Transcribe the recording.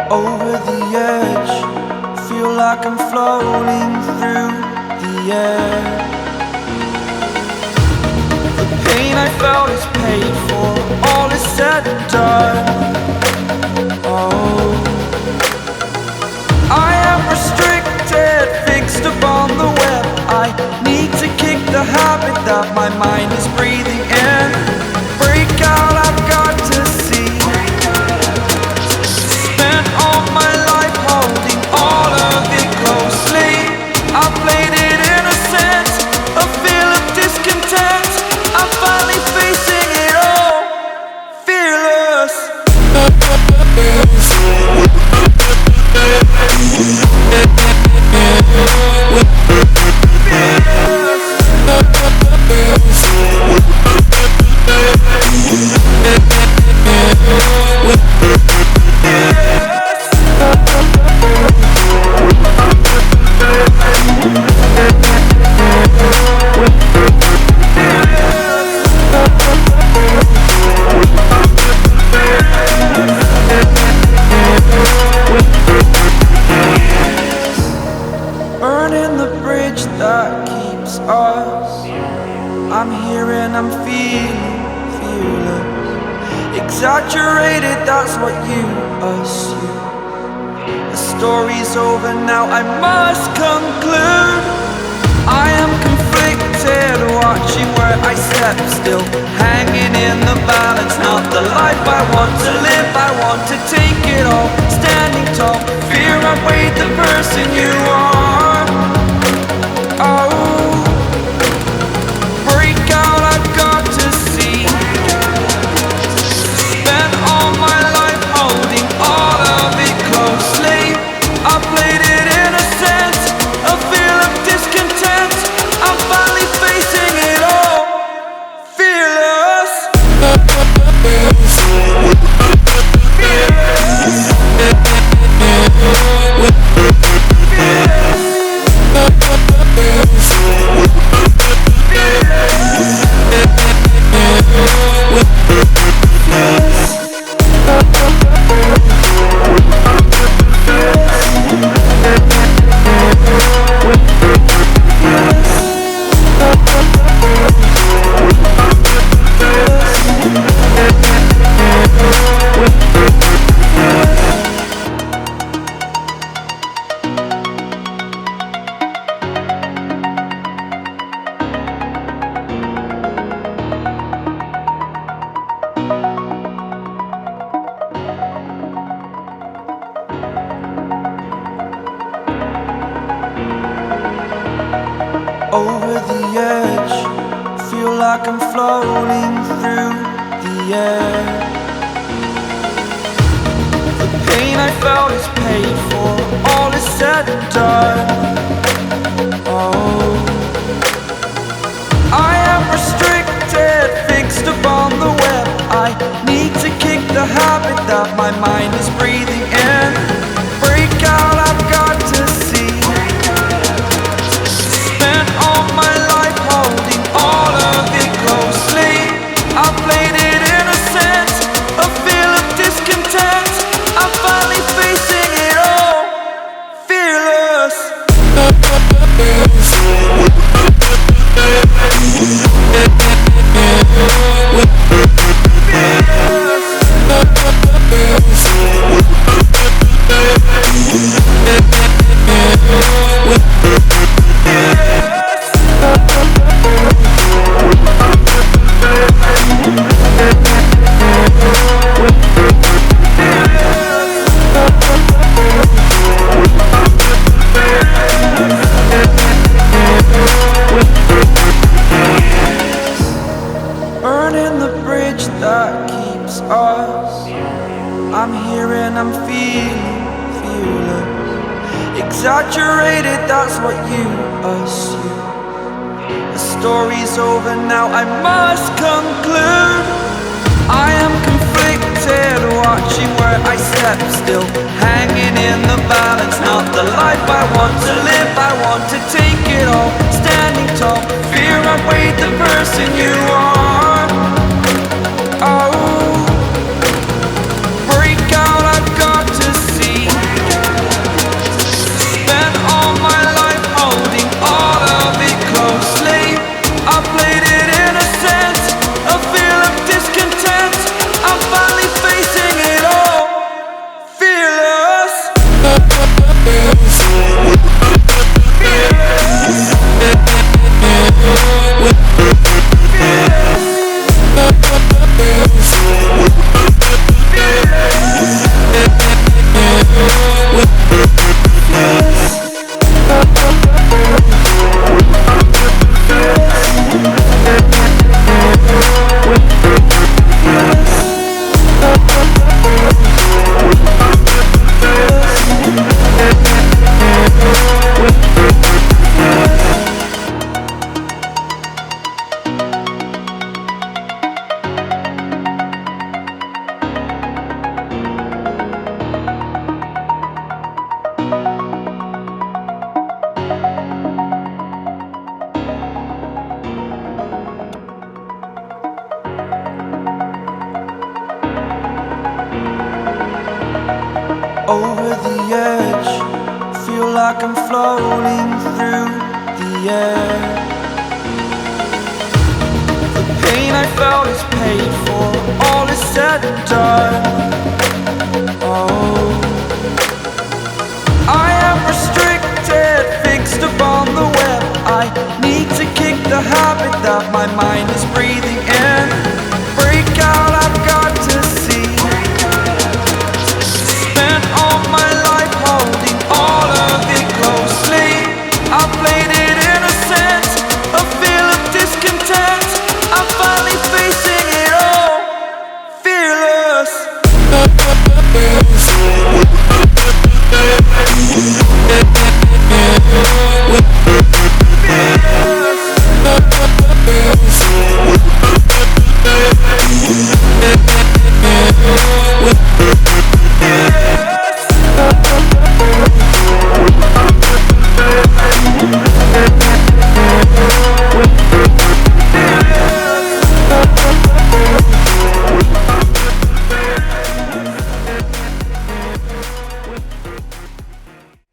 Over the edge, feel like I'm floating through the air. The pain I felt is paid for, all is said and done. Oh, I am restricted, fixed upon the web. I need to kick the habit that my mind is breathing in. Break out, I've got to see. Spent all my life holding all of it closely. I played it innocent, a feel of discontent. I'm finally facing it all, fearless. Burning the bridge that keeps us. I'm here and I'm feeling fearless. Exaggerated, that's what you assume. The story's over now, I must conclude. I am conflicted, watching where I step still, hanging in the balance. Not the life I want to live, I want to take it all. Standing tall, fear outweighed the person you are. Oh, break out, I've got to see. Spent all my life holding all of it closely. I played it innocent, a feel of discontent. I'm finally facing it all, fearless. Over the edge, feel like I'm floating through the air. The pain I felt is paid for, all is said and done. Oh, I am restricted, fixed upon the web. I need to kick the habit that my mind is breathing in. Break out, I've got to see. Spent all my life holding all of it closely. I played it innocent, a feel of discontent. I'm finally facing it all, fearless. Burning the bridge that keeps us. I'm here and I'm feeling fearless. Exaggerated, that's what you assume. The story's over now, I must conclude. I am conflicted, frustrated, watching where I step still, hanging in the balance. Not the life I want to live, I want to take it all, standing tall. Fear I weighed the person you are. Oh, break out, I've got to see. Spent all my life holding all of it closely. I played it innocent, a feel of discontent. I'm finally facing it all, fearless. Over the edge, feel like I'm floating through the air. The pain I felt is paid for, all is said and done. Oh, I am restricted, fixed upon the web. I need to kick the habit that my mind is breathing.